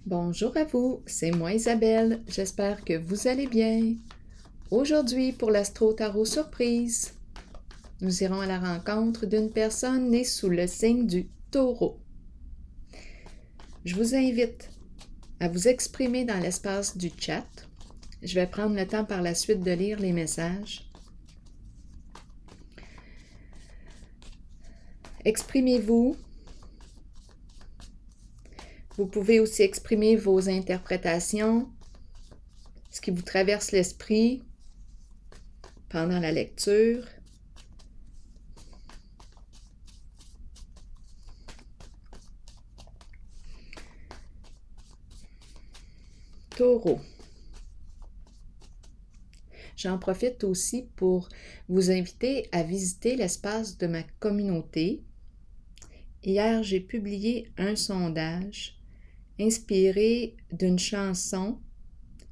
Bonjour à vous, c'est moi Isabelle, j'espère que vous allez bien. Aujourd'hui pour l'Astro Tarot Surprise, nous irons à la rencontre d'une personne née sous le signe du Taureau. Je vous invite à vous exprimer dans l'espace du chat. Je vais prendre le temps par la suite de lire les messages. Exprimez-vous. Vous pouvez aussi exprimer vos interprétations, ce qui vous traverse l'esprit pendant la lecture. Taureau. J'en profite aussi pour vous inviter à visiter l'espace de ma communauté. Hier, j'ai publié un sondage inspiré d'une chanson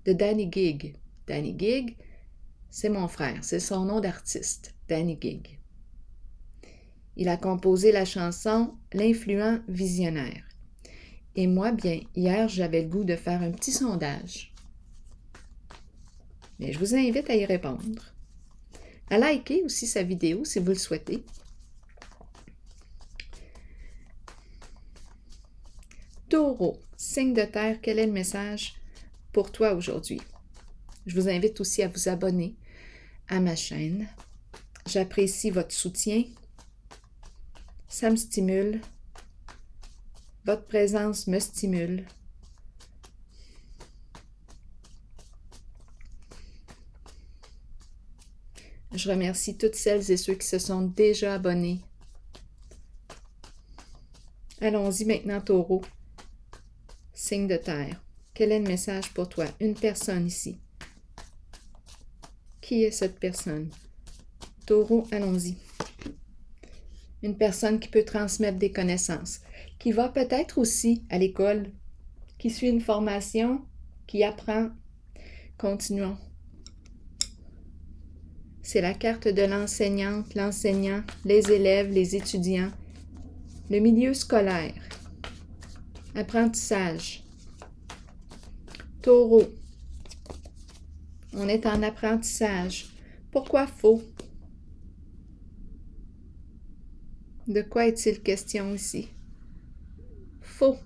de Danny Gig. Danny Gig, c'est mon frère, c'est son nom d'artiste, Danny Gig. Il a composé la chanson « L'influent visionnaire ». Et moi, bien, hier, j'avais le goût de faire un petit sondage. Mais je vous invite à y répondre. À liker aussi sa vidéo si vous le souhaitez. Taureau, signe de terre, quel est le message pour toi aujourd'hui? Je vous invite aussi à vous abonner à ma chaîne. J'apprécie votre soutien. Ça me stimule. Votre présence me stimule. Je remercie toutes celles et ceux qui se sont déjà abonnés. Allons-y maintenant, Taureau. Signe de terre. Quel est le message pour toi? Une personne ici. Qui est cette personne? Taureau, allons-y. Une personne qui peut transmettre des connaissances, qui va peut-être aussi à l'école, qui suit une formation, qui apprend. Continuons. C'est la carte de l'enseignante, l'enseignant, les élèves, les étudiants, le milieu scolaire, apprentissage. Taureau, on est en apprentissage. Pourquoi faux? De quoi est-il question ici? Faux.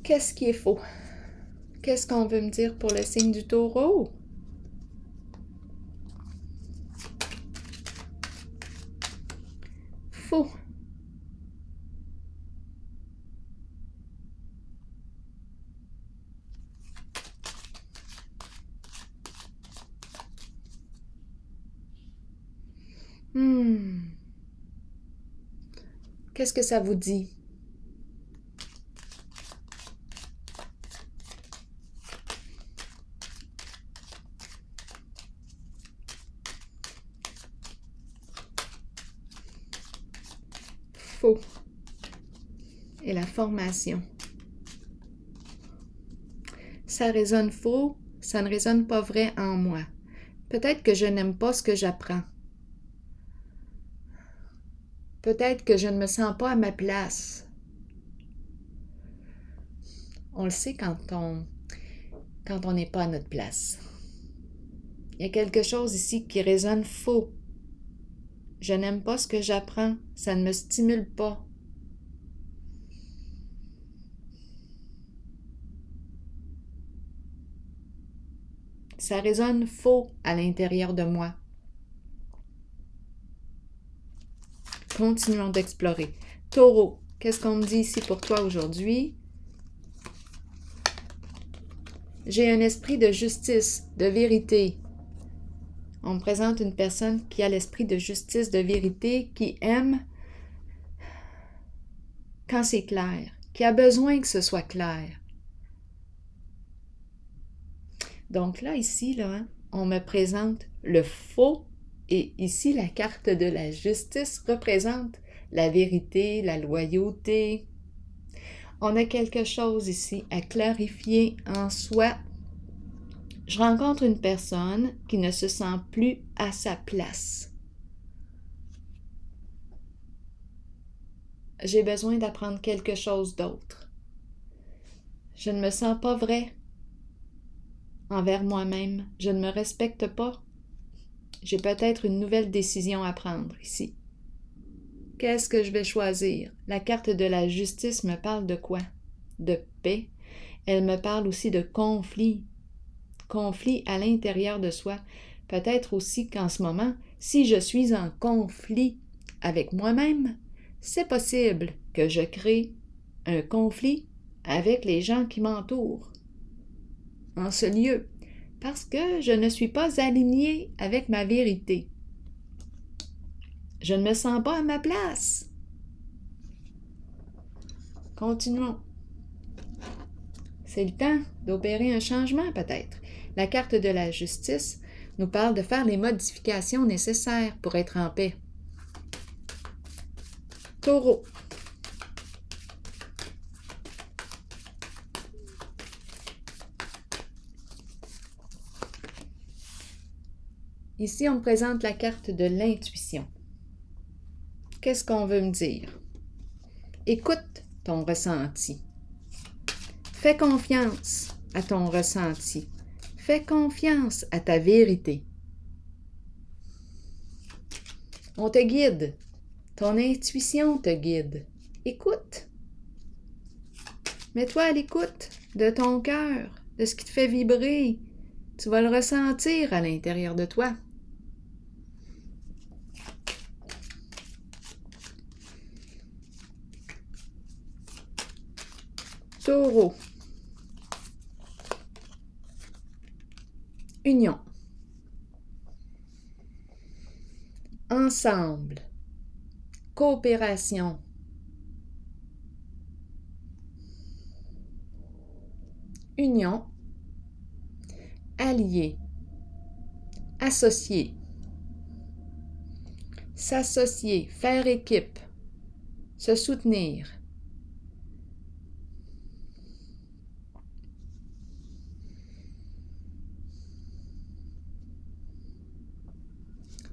Qu'est-ce qui est faux? Qu'est-ce qu'on veut me dire pour le signe du Taureau? Faux. Qu'est-ce que ça vous dit? Faux. Et la formation. Ça résonne faux, ça ne résonne pas vrai en moi. Peut-être que je n'aime pas ce que j'apprends. Peut-être que je ne me sens pas à ma place. On le sait quand on n'est pas à notre place. Il y a quelque chose ici qui résonne faux. Je n'aime pas ce que j'apprends. Ça ne me stimule pas. Ça résonne faux à l'intérieur de moi. Continuons d'explorer. Taureau, qu'est-ce qu'on me dit ici pour toi aujourd'hui? J'ai un esprit de justice, de vérité. On me présente une personne qui a l'esprit de justice, de vérité, qui aime quand c'est clair, qui a besoin que ce soit clair. Donc là, ici, on me présente le faux et ici, la carte de la justice représente la vérité, la loyauté. On a quelque chose ici à clarifier en soi. Je rencontre une personne qui ne se sent plus à sa place. j'ai besoin d'apprendre quelque chose d'autre. Je ne me sens pas vrai envers moi-même. Je ne me respecte pas. J'ai peut-être une nouvelle décision à prendre ici. Qu'est-ce que je vais choisir? La carte de la justice me parle de quoi? De paix. Elle me parle aussi de conflit. Conflit à l'intérieur de soi. Peut-être aussi qu'en ce moment, si je suis en conflit avec moi-même, c'est possible que je crée un conflit avec les gens qui m'entourent en ce lieu, parce que je ne suis pas alignée avec ma vérité. Je ne me sens pas à ma place. Continuons. C'est le temps d'opérer un changement peut-être. La carte de la justice nous parle de faire les modifications nécessaires pour être en paix. Taureau. Ici, on me présente la carte de l'intuition. Qu'est-ce qu'on veut me dire? Écoute ton ressenti. Fais confiance à ton ressenti. Fais confiance à ta vérité. On te guide. Ton intuition te guide. Écoute. Mets-toi à l'écoute de ton cœur, de ce qui te fait vibrer. Tu vas le ressentir à l'intérieur de toi. Taureau. Union. Ensemble. Coopération. Union. Allié. Associé. S'associer. Faire équipe. Se soutenir.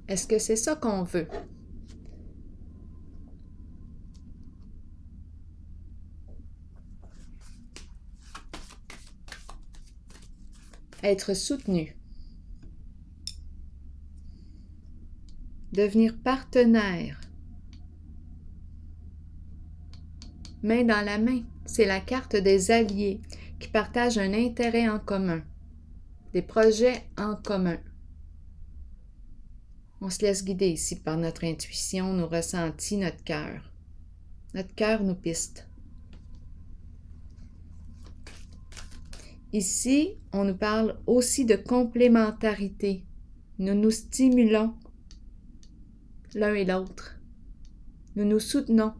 Est-ce que c'est ça qu'on veut? Être soutenu. Devenir partenaire. Main dans la main, c'est la carte des alliés qui partagent un intérêt en commun, des projets en commun. On se laisse guider ici par notre intuition, nos ressentis, notre cœur. Notre cœur nous piste. Ici, on nous parle aussi de complémentarité. Nous nous stimulons l'un et l'autre. Nous nous soutenons.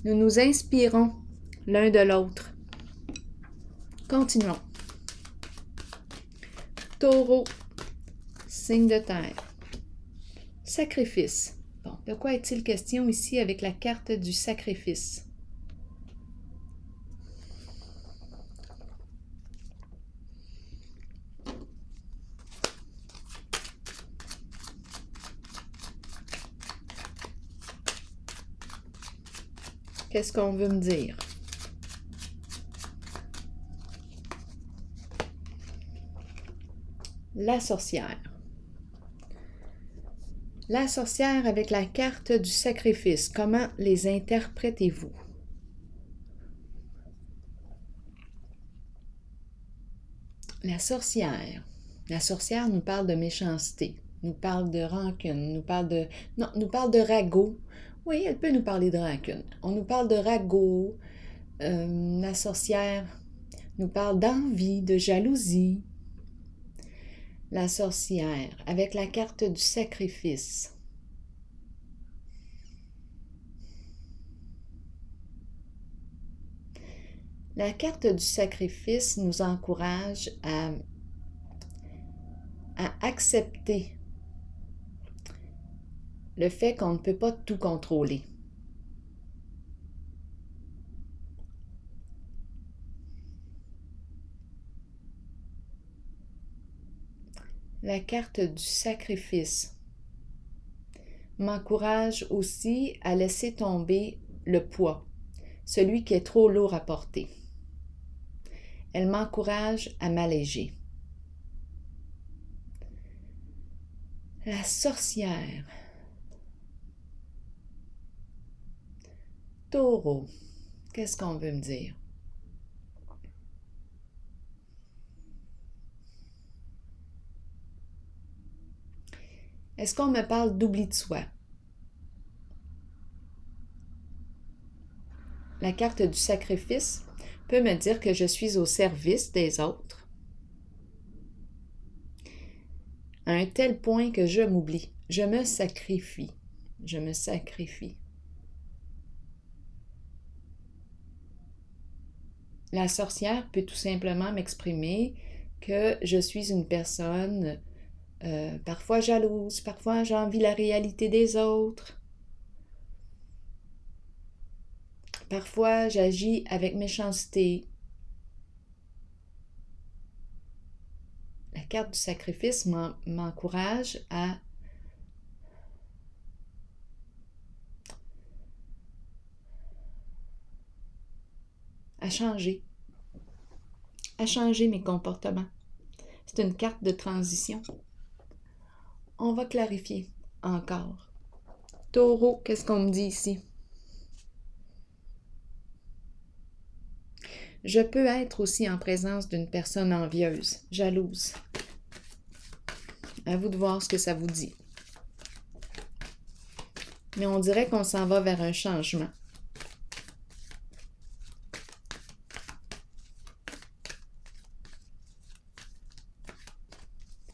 Nous nous inspirons l'un de l'autre. Continuons. Taureau, signe de terre. Sacrifice. Bon, de quoi est-il question ici avec la carte du sacrifice? Qu'est-ce qu'on veut me dire? La sorcière. La sorcière avec la carte du sacrifice. Comment les interprétez-vous? La sorcière. La sorcière nous parle de méchanceté, nous parle de rancune, nous parle de... Non, nous parle de ragot. Oui, elle peut nous parler de rancune. On nous parle de ragot. La sorcière nous parle d'envie, de jalousie. La sorcière, avec la carte du sacrifice. La carte du sacrifice nous encourage à accepter le fait qu'on ne peut pas tout contrôler. La carte du sacrifice m'encourage aussi à laisser tomber le poids, celui qui est trop lourd à porter. Elle m'encourage à m'alléger. La sorcière. Taureau, qu'est-ce qu'on veut me dire? Est-ce qu'on me parle d'oubli de soi? La carte du sacrifice peut me dire que je suis au service des autres, à un tel point que je m'oublie. Je me sacrifie. Je me sacrifie. La sorcière peut tout simplement m'exprimer que je suis une personne parfois jalouse, parfois j'envie la réalité des autres. Parfois j'agis avec méchanceté. La carte du sacrifice m'encourage à changer mes comportements. C'est une carte de transition. On va clarifier encore. Taureau, qu'est-ce qu'on me dit ici? Je peux être aussi en présence d'une personne envieuse, jalouse. À vous de voir ce que ça vous dit. Mais on dirait qu'on s'en va vers un changement.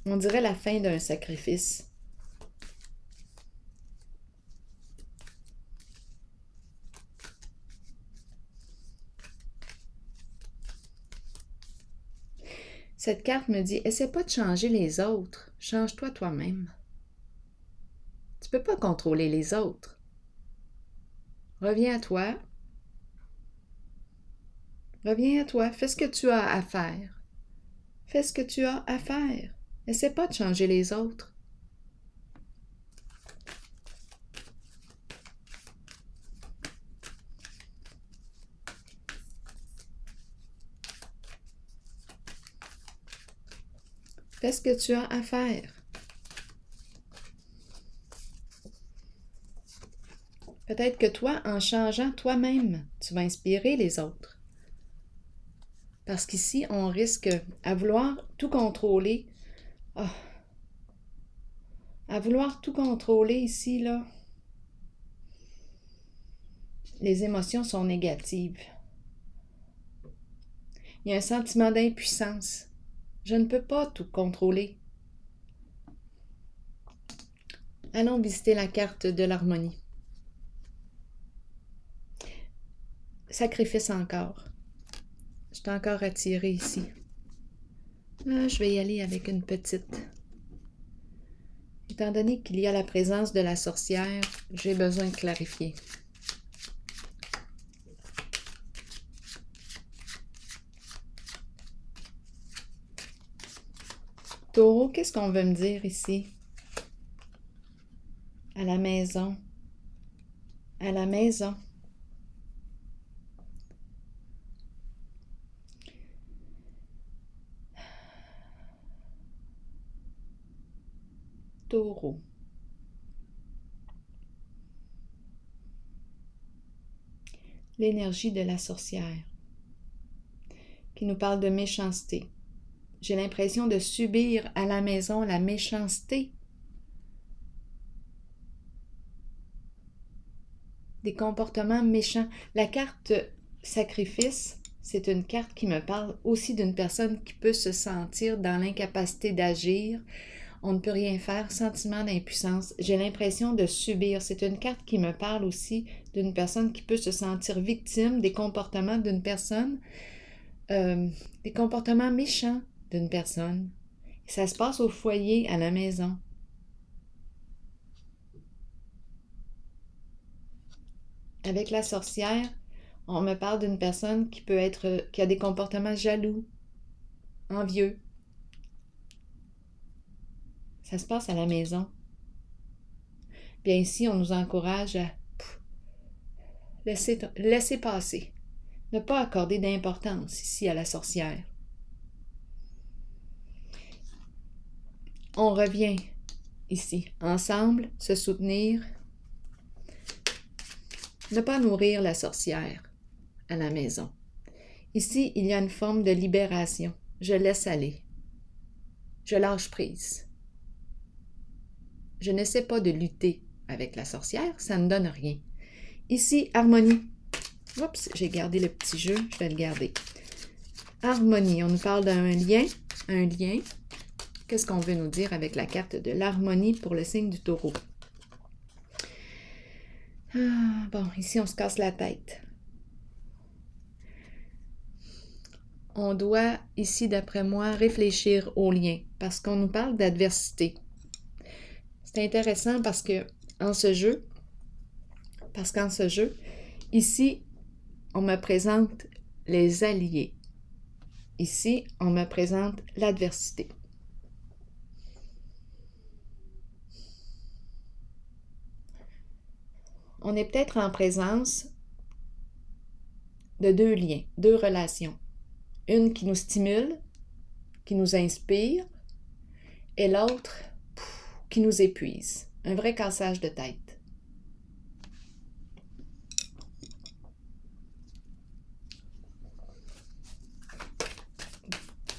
On dirait la fin d'un sacrifice. Cette carte me dit, essaie pas de changer les autres, change-toi toi-même. Tu peux pas contrôler les autres. Reviens à toi. Reviens à toi, fais ce que tu as à faire. Fais ce que tu as à faire. Essaie pas de changer les autres. Fais ce que tu as à faire. Peut-être que toi, en changeant toi-même, tu vas inspirer les autres. Parce qu'ici, on risque à vouloir tout contrôler. Oh. À vouloir tout contrôler ici, là. Les émotions sont négatives. Il y a un sentiment d'impuissance. Je ne peux pas tout contrôler. Allons visiter la carte de l'harmonie. Sacrifice encore. Je suis encore attirée ici. Je vais y aller avec une petite. Étant donné qu'il y a la présence de la sorcière, j'ai besoin de clarifier. Taureau, qu'est-ce qu'on veut me dire ici? À la maison. À la maison. Taureau. L'énergie de la sorcière qui nous parle de méchanceté. J'ai l'impression de subir à la maison la méchanceté. Des comportements méchants. La carte sacrifice, c'est une carte qui me parle aussi d'une personne qui peut se sentir dans l'incapacité d'agir. On ne peut rien faire, sentiment d'impuissance. J'ai l'impression de subir. C'est une carte qui me parle aussi d'une personne qui peut se sentir victime des comportements d'une personne, des comportements méchants d'une personne. Ça se passe au foyer, à la maison. Avec la sorcière, on me parle d'une personne qui a des comportements jaloux, envieux. Ça se passe à la maison. Bien ici, on nous encourage à laisser passer. Ne pas accorder d'importance ici à la sorcière. On revient ici, ensemble, se soutenir. Ne pas nourrir la sorcière à la maison. Ici, il y a une forme de libération. Je laisse aller. Je lâche prise. Je n'essaie pas de lutter avec la sorcière, ça ne donne rien. Ici, harmonie. Oups, j'ai gardé le petit jeu, je vais le garder. Harmonie, on nous parle d'un lien. Un lien. Qu'est-ce qu'on veut nous dire avec la carte de l'harmonie pour le signe du taureau? Bon, ici, on se casse la tête. On doit, ici, d'après moi, réfléchir au lien, parce qu'on nous parle d'adversité. C'est intéressant parce qu'en ce jeu, ici, on me présente les alliés. Ici, on me présente l'adversité. On est peut-être en présence de deux liens, deux relations. Une qui nous stimule, qui nous inspire, et l'autre qui nous épuise. Un vrai cassage de tête.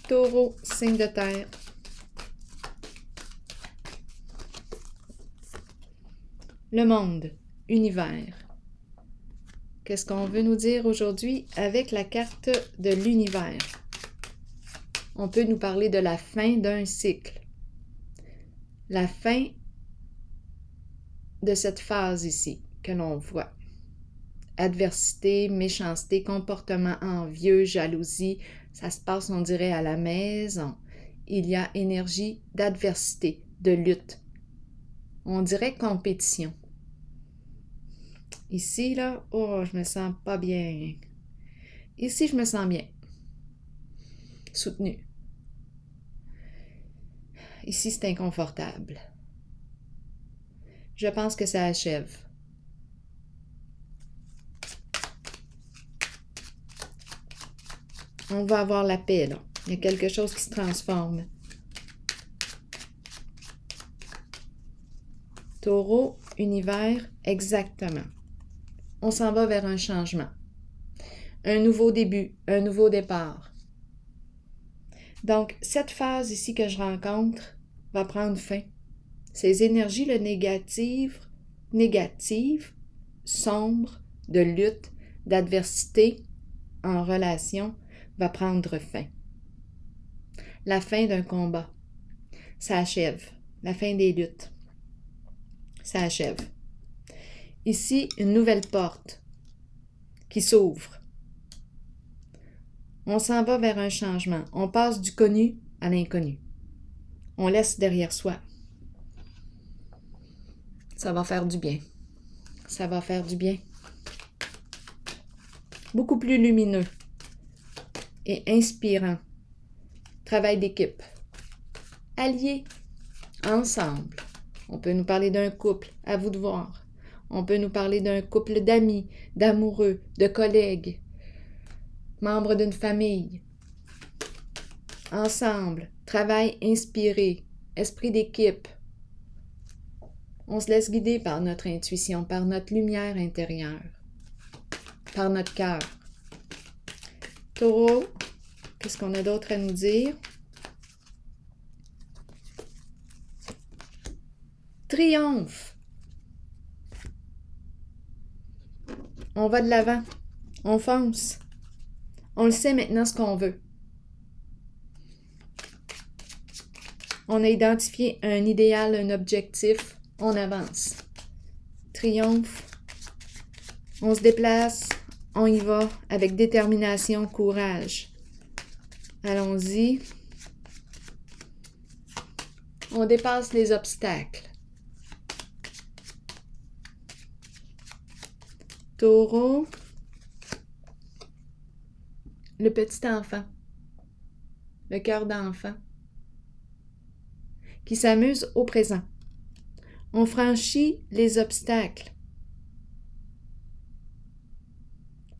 Taureau, signe de terre. Le monde, univers. Qu'est-ce qu'on veut nous dire aujourd'hui avec la carte de l'univers? On peut nous parler de la fin d'un cycle. La fin de cette phase ici que l'on voit. Adversité, méchanceté, comportement envieux, jalousie, ça se passe, on dirait, à la maison. Il y a énergie d'adversité, de lutte. On dirait compétition. Ici, là, oh, je me sens pas bien. Ici, je me sens bien. Soutenue. Ici, c'est inconfortable. Je pense que ça achève. On va avoir la paix, là. Il y a quelque chose qui se transforme. Taureau, univers, exactement. On s'en va vers un changement. Un nouveau début, un nouveau départ. Donc, cette phase ici que je rencontre va prendre fin. Ces énergies là, négatives, sombres, de lutte, d'adversité en relation, va prendre fin. La fin d'un combat, ça achève. La fin des luttes, ça achève. Ici, une nouvelle porte qui s'ouvre. On s'en va vers un changement. On passe du connu à l'inconnu. On laisse derrière soi. Ça va faire du bien. Ça va faire du bien. Beaucoup plus lumineux et inspirant. Travail d'équipe. Alliés. Ensemble. On peut nous parler d'un couple, à vous de voir. On peut nous parler d'un couple d'amis, d'amoureux, de collègues, membres d'une famille. Ensemble, travail inspiré, esprit d'équipe. On se laisse guider par notre intuition, par notre lumière intérieure, par notre cœur. Taureau, qu'est-ce qu'on a d'autre à nous dire? Triomphe. On va de l'avant. On fonce. On le sait maintenant ce qu'on veut. On a identifié un idéal, un objectif. On avance. Triomphe. On se déplace. On y va avec détermination, courage. Allons-y. On dépasse les obstacles. Taureau. Le petit enfant. Le cœur d'enfant. qui s'amuse au présent. On franchit les obstacles.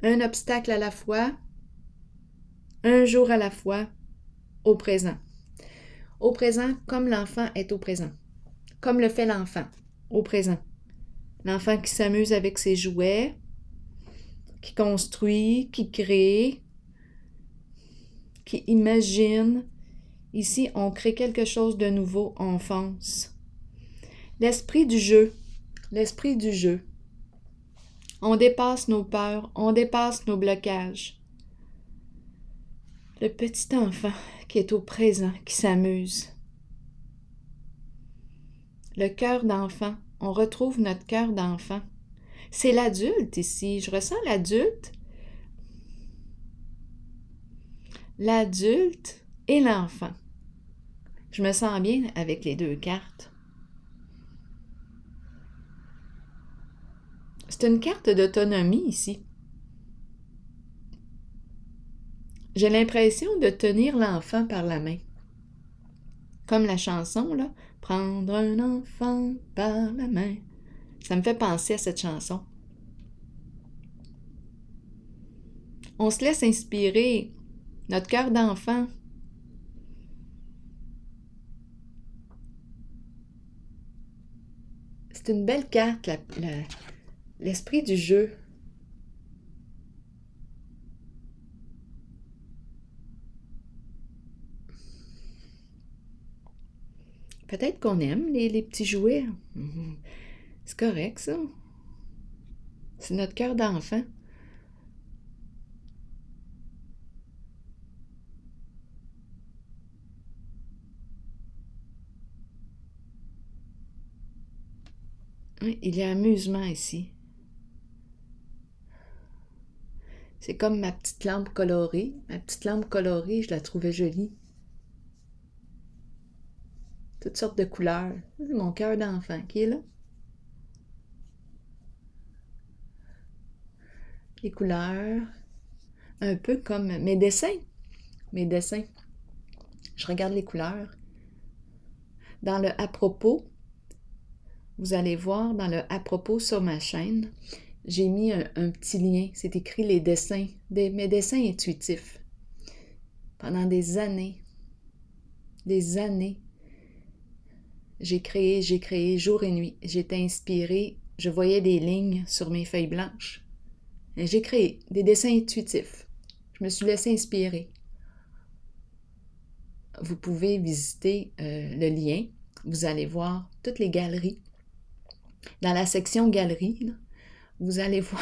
Un obstacle à la fois, un jour à la fois, au présent. Au présent, comme l'enfant est au présent. Comme le fait l'enfant, au présent. L'enfant qui s'amuse avec ses jouets, qui construit, qui crée, qui imagine. Ici, on crée quelque chose de nouveau, on fonce. L'esprit du jeu. L'esprit du jeu. On dépasse nos peurs, on dépasse nos blocages. Le petit enfant qui est au présent, qui s'amuse. Le cœur d'enfant. On retrouve notre cœur d'enfant. C'est l'adulte ici. Je ressens l'adulte. L'adulte et l'enfant. Je me sens bien avec les deux cartes. C'est une carte d'autonomie ici. J'ai l'impression de tenir l'enfant par la main. Comme la chanson, là. Prendre un enfant par la main. Ça me fait penser à cette chanson. On se laisse inspirer. Notre cœur d'enfant. C'est une belle carte, l'esprit du jeu. Peut-être qu'on aime les petits jouets. C'est correct, ça. C'est notre cœur d'enfant. Oui, il y a amusement ici. C'est comme ma petite lampe colorée. Ma petite lampe colorée, je la trouvais jolie. Toutes sortes de couleurs. C'est mon cœur d'enfant qui est là. Les couleurs. Un peu comme mes dessins. Mes dessins. Je regarde les couleurs. Dans le à propos, vous allez voir dans le à propos sur ma chaîne, j'ai mis un petit lien. C'est écrit les dessins, mes dessins intuitifs. Pendant des années, j'ai créé jour et nuit. J'étais inspirée, je voyais des lignes sur mes feuilles blanches. Et j'ai créé des dessins intuitifs. Je me suis laissée inspirer. Vous pouvez visiter le lien. Vous allez voir toutes les galeries. Dans la section galerie, là, vous allez voir,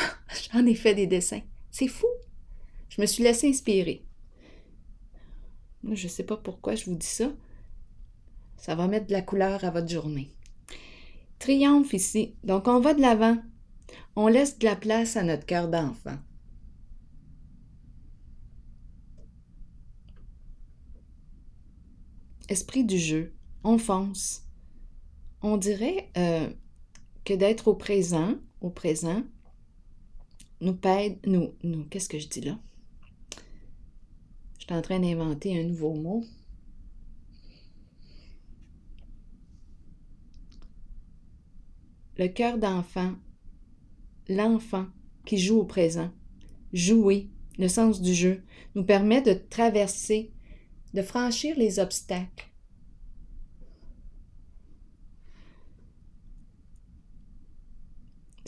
j'en ai fait des dessins. C'est fou! Je me suis laissée inspirer. Je ne sais pas pourquoi je vous dis ça. Ça va mettre de la couleur à votre journée. Triomphe ici. Donc, on va de l'avant. On laisse de la place à notre cœur d'enfant. Esprit du jeu. On fonce. On dirait que d'être au présent, qu'est-ce que je dis là? Je suis en train d'inventer un nouveau mot. Le cœur d'enfant, l'enfant qui joue au présent, jouer, le sens du jeu, nous permet de traverser, de franchir les obstacles.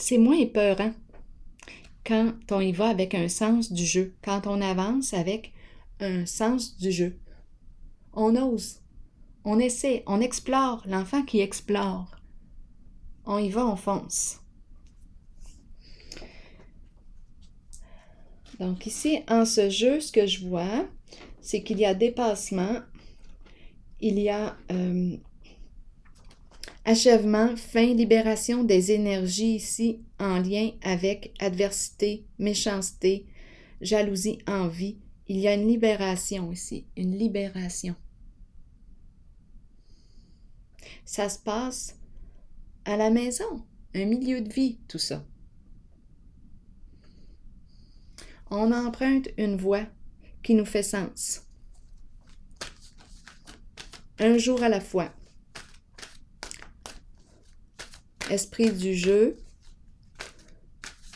C'est moins épeurant quand on y va avec un sens du jeu, quand on avance avec un sens du jeu. On ose, on essaie, on explore, l'enfant qui explore. On y va, on fonce. Donc ici, en ce jeu, ce que je vois, c'est qu'il y a dépassement, il y a achèvement, fin, libération des énergies ici en lien avec adversité, méchanceté, jalousie, envie. Il y a une libération ici, une libération. Ça se passe à la maison, un milieu de vie, tout ça. On emprunte une voie qui nous fait sens. Un jour à la fois. esprit du jeu,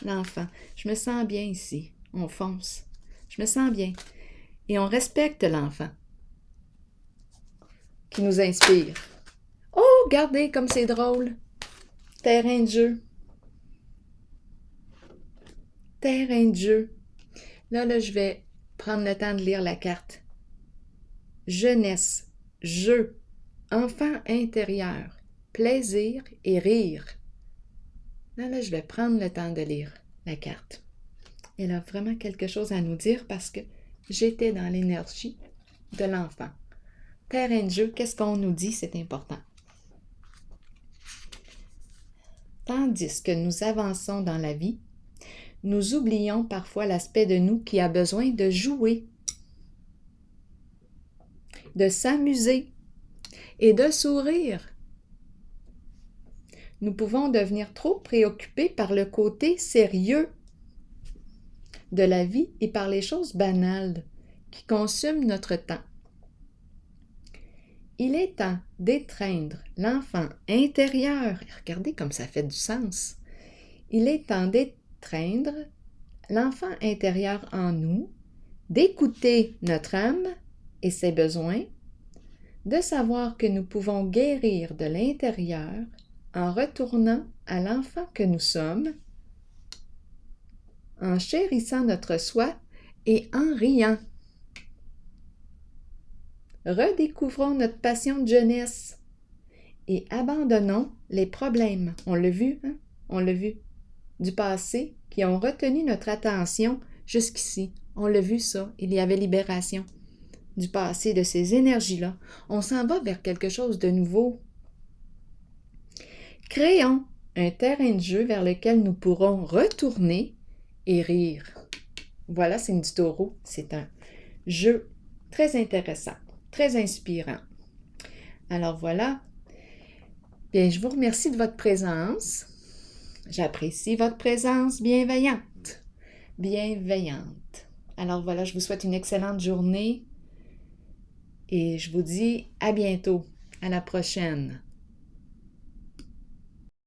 l'enfant. Je me sens bien ici. On fonce. Je me sens bien. Et on respecte l'enfant qui nous inspire. Oh, regardez comme c'est drôle. Terrain de jeu. Terrain de jeu. Là, je vais prendre le temps de lire la carte. Jeunesse, jeu, enfant intérieur, plaisir et rire. Là, je vais prendre le temps de lire la carte. Elle a vraiment quelque chose à nous dire parce que j'étais dans l'énergie de l'enfant. Terrain de jeu, qu'est-ce qu'on nous dit? C'est important. Tandis que nous avançons dans la vie, nous oublions parfois l'aspect de nous qui a besoin de jouer, de s'amuser et de sourire. Nous pouvons devenir trop préoccupés par le côté sérieux de la vie et par les choses banales qui consument notre temps. Il est temps d'étreindre l'enfant intérieur. Regardez comme ça fait du sens. Il est temps d'étreindre l'enfant intérieur en nous, d'écouter notre âme et ses besoins, de savoir que nous pouvons guérir de l'intérieur en retournant à l'enfant que nous sommes, en chérissant notre soi et en riant. Redécouvrons notre passion de jeunesse et abandonnons les problèmes. On l'a vu, hein? On l'a vu. Du passé qui ont retenu notre attention jusqu'ici. On l'a vu ça, il y avait libération du passé, de ces énergies-là. On s'en va vers quelque chose de nouveau. Créons un terrain de jeu vers lequel nous pourrons retourner et rire. Voilà, c'est du taureau. C'est un jeu très intéressant, très inspirant. Alors voilà. Bien, je vous remercie de votre présence. J'apprécie votre présence bienveillante. Bienveillante. Alors voilà, je vous souhaite une excellente journée et je vous dis à bientôt. À la prochaine.